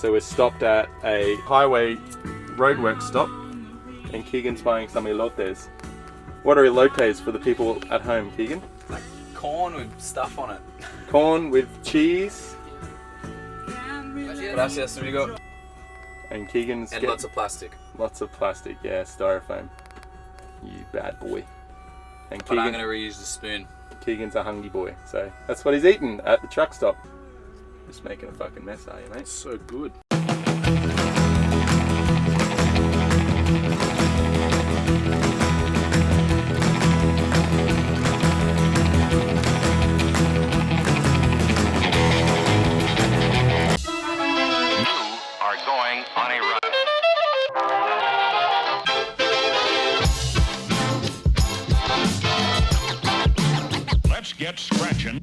So we're stopped at a highway roadworks stop, and Keegan's buying some elotes. What are elotes for the people at home, Keegan? Like corn with stuff on it. Corn with cheese. Gracias, amigo. And Keegan's And lots of plastic. Lots of plastic, yeah, styrofoam. You bad boy. And But Keegan, I'm going to reuse the spoon. Keegan's a hungry boy, so that's what he's eating at the truck stop. Just making a fucking mess, are you, mate? So good. Get scratching.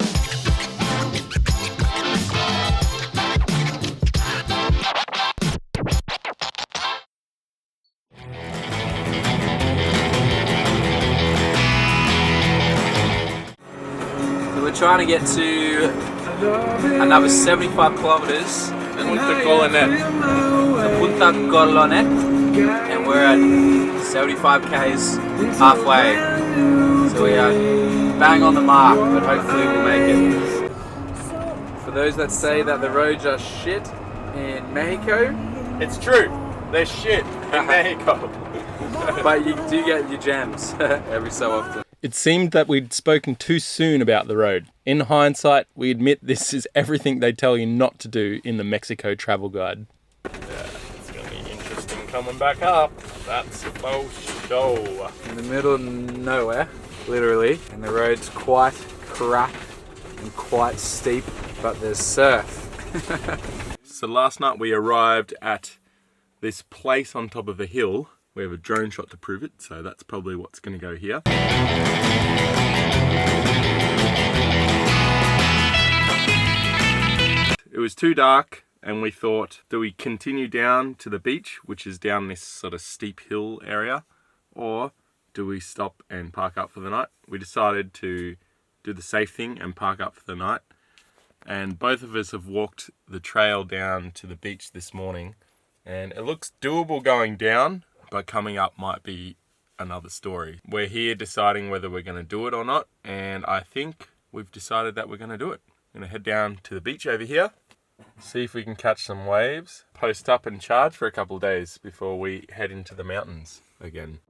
We're trying to get to another 75 kilometers. Punta Colonet. Punta Colonet. And we're at 75 k's halfway. So we are bang on the mark, but hopefully we'll make it. For those that say that the roads are shit in Mexico, It's true. They're shit in Mexico. but you do get your jams every so often. It seemed that we'd spoken too soon about the road. In hindsight, we admit this is everything they tell you not to do in the Mexico travel guide. Yeah, it's going to be interesting coming back up. That's for sure. In the middle of nowhere, literally, and the road's quite crap and quite steep, but there's surf. So last night we arrived at this place on top of a hill. We have a drone shot to prove it, so that's probably what's going to go here. It was too dark, and we thought, do we continue down to the beach, which is down this sort of steep hill area, or do we stop and park up for the night? We decided to do the safe thing and park up for the night. And both of us have walked the trail down to the beach this morning, and it looks doable going down, but coming up might be another story. We're here deciding whether we're going to do it or not, and I think we've decided that we're going to do it. I'm going to head down to the beach over here, see if we can catch some waves, post up and charge for a couple of days before we head into the mountains again.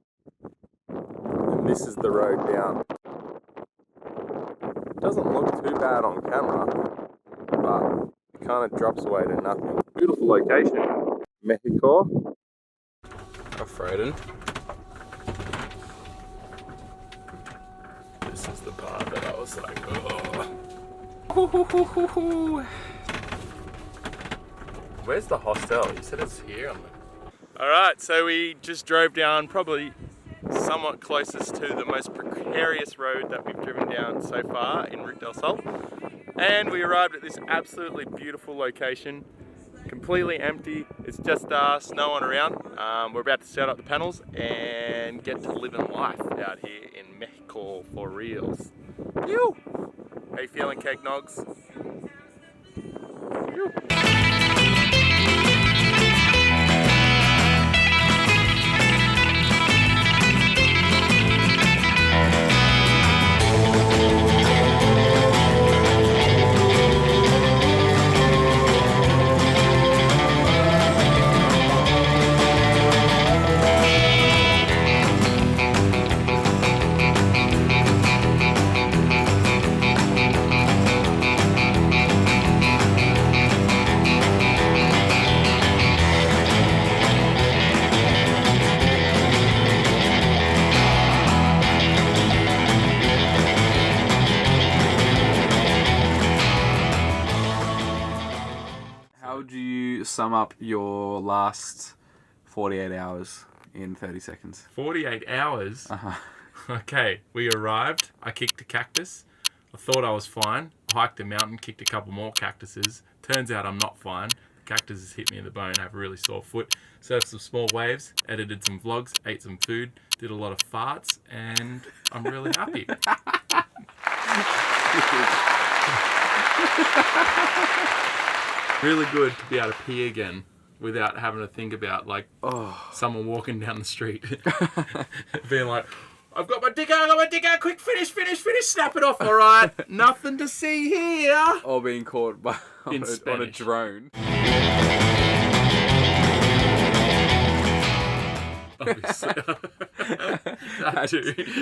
And this is the road down. It doesn't look too bad on camera, but it kind of drops away to nothing. Beautiful location, Mexico. Off-roading. This is the part that I was like, oh. Where's the hostel? You said it's here on the... Alright, so we just drove down probably somewhat closest to the most precarious road that we've driven down so far in Route del Sol. And we arrived at this absolutely beautiful location. Completely empty, it's just us, no one around. We're about to set up the panels and get to living life out here in Mexico for reals. Ew. How you feeling, Cake Nogs? Ew. How would you sum up your last 48 hours in 30 seconds? 48 hours? Uh-huh. Okay, we arrived. I kicked a cactus. I thought I was fine. Hiked a mountain, kicked a couple more cactuses. Turns out I'm not fine. Cactuses hit me in the bone. I have a really sore foot. Surfed some small waves, edited some vlogs, ate some food, did a lot of farts, and I'm really happy. Really good to be able to pee again without having to think about like someone walking down the street being like, I've got my dick out, quick, finish, snap it off, all right, nothing to see here. Or being caught by on a drone. Obviously.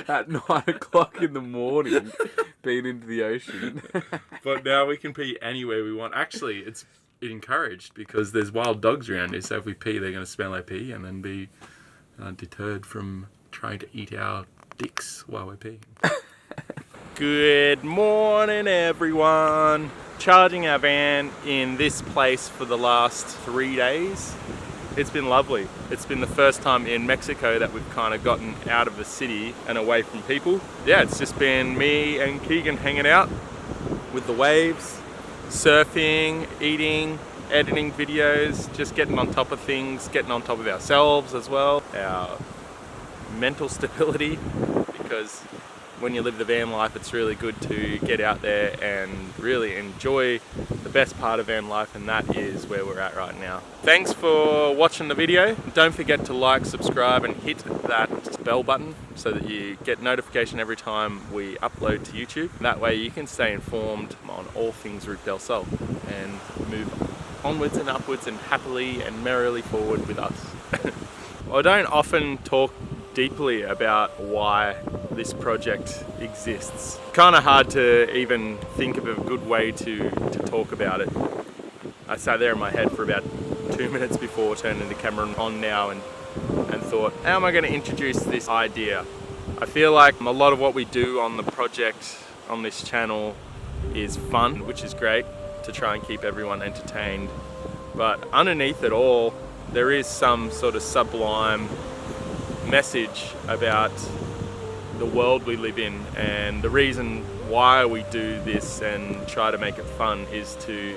At 9 o'clock in the morning, being into the ocean. But now we can pee anywhere we want. Actually, it's encouraged because there's wild dogs around here, so if we pee, they're going to smell our pee and then be deterred from trying to eat our dicks while we're peeing. Good morning, everyone. Charging our van in this place for the last 3 days. It's been lovely. It's been the first time in Mexico that we've kind of gotten out of the city and away from people. Yeah, it's just been me and Keegan hanging out with the waves, surfing, eating, editing videos, just getting on top of things, getting on top of ourselves as well, our mental stability, because when you live the van life, it's really good to get out there and really enjoy the best part of van life, and that is where we're at right now. Thanks for watching the video. Don't forget to like, subscribe and hit that bell button so that you get notification every time we upload to YouTube. That way you can stay informed on all things Route del Sol and move onwards and upwards and happily and merrily forward with us. I don't often talk deeply about why this project exists. Kind of hard to even think of a good way to talk about it. I sat there in my head for about 2 minutes before turning the camera on now and thought, how am I going to introduce this idea? I feel like a lot of what we do on the project on this channel is fun, which is great to try and keep everyone entertained. But underneath it all, there is some sort of sublime message about the world we live in, and the reason why we do this and try to make it fun is to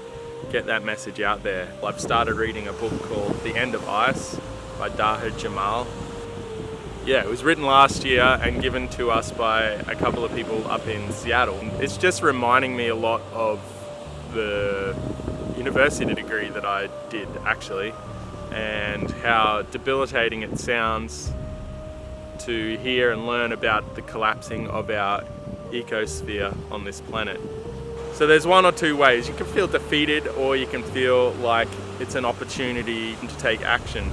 get that message out there. I've started reading a book called The End of Ice by Dahir Jamal. Yeah, it was written last year and given to us by a couple of people up in Seattle. It's just reminding me a lot of the university degree that I did actually, and how debilitating it sounds to hear and learn about the collapsing of our ecosphere on this planet. So there's one or two ways. You can feel defeated, or you can feel like it's an opportunity to take action,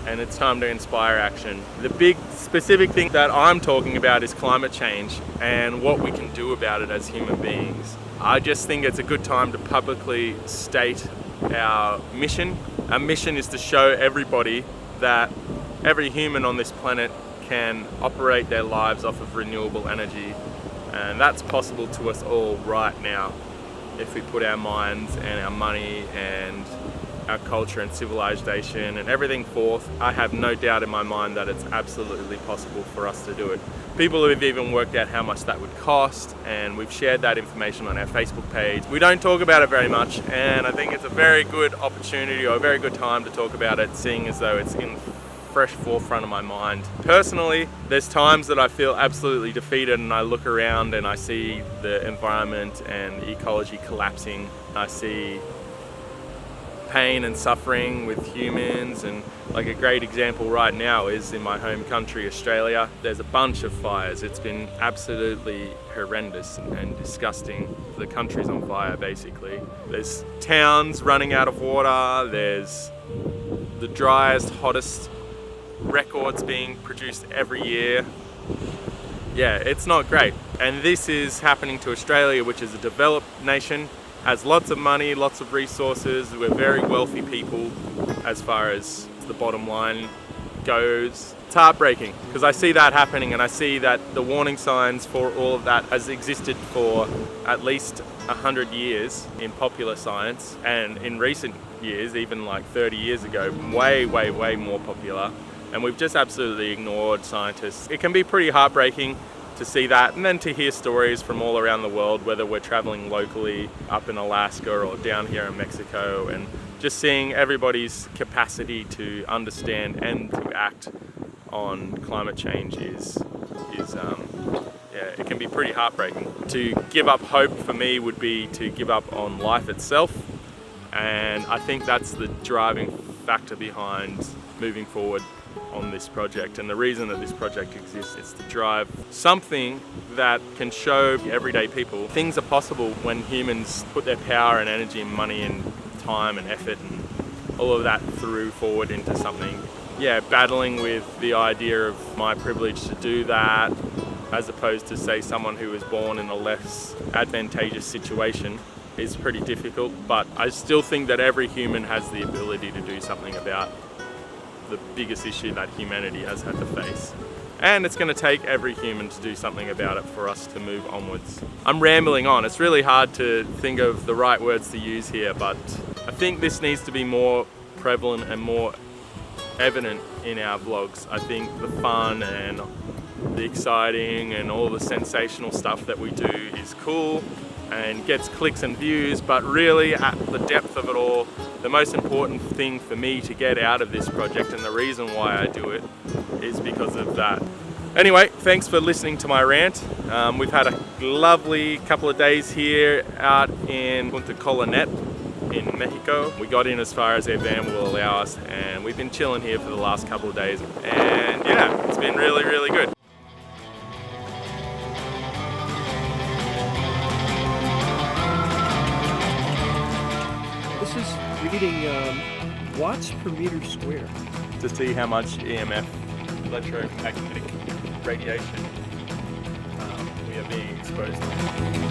and it's time to inspire action. The big specific thing that I'm talking about is climate change and what we can do about it as human beings. I just think it's a good time to publicly state our mission. Our mission is to show everybody that every human on this planet can operate their lives off of renewable energy, and that's possible to us all right now if we put our minds and our money and our culture and civilization and everything forth. I have no doubt in my mind that it's absolutely possible for us to do it. People have even worked out how much that would cost, and we've shared that information on our Facebook page. We don't talk about it very much, and I think it's a very good opportunity or a very good time to talk about it, seeing as though it's in fresh forefront of my mind. Personally, there's times that I feel absolutely defeated, and I look around and I see the environment and the ecology collapsing. I see pain and suffering with humans, and like a great example right now is in my home country, Australia. There's a bunch of fires. It's been absolutely horrendous and disgusting. The country's on fire basically. There's towns running out of water. There's the driest, hottest records being produced every year. Yeah, it's not great. And this is happening to Australia, which is a developed nation, has lots of money, lots of resources. We're very wealthy people as far as the bottom line goes. It's heartbreaking because I see that happening, and I see that the warning signs for all of that has existed for at least 100 years in popular science, and in recent years, even like 30 years ago, way more popular. And we've just absolutely ignored scientists. It can be pretty heartbreaking to see that, and then to hear stories from all around the world, whether we're traveling locally up in Alaska or down here in Mexico, and just seeing everybody's capacity to understand and to act on climate change is it can be pretty heartbreaking. To give up hope for me would be to give up on life itself, And I think that's the driving factor behind moving forward on this project. And the reason that this project exists is to drive something that can show everyday people things are possible when humans put their power and energy and money and time and effort and all of that through forward into something. Yeah, battling with the idea of my privilege to do that, as opposed to, say, someone who was born in a less advantageous situation, is pretty difficult. But I still think that every human has the ability to do something about the biggest issue that humanity has had to face. And it's going to take every human to do something about it for us to move onwards. I'm rambling on. It's really hard to think of the right words to use here, but I think this needs to be more prevalent and more evident in our vlogs. I think the fun and the exciting and all the sensational stuff that we do is cool and gets clicks and views, but really at the depth of it all, the most important thing for me to get out of this project, and the reason why I do it, is because of that. Anyway, thanks for listening to my rant. We've had a lovely couple of days here out in Punta Colonet in Mexico. We got in as far as their van will allow us, and we've been chilling here for the last couple of days, and yeah, it's been really, really good. This is reading watts per meter square. To see how much EMF, electromagnetic radiation, we are being exposed to.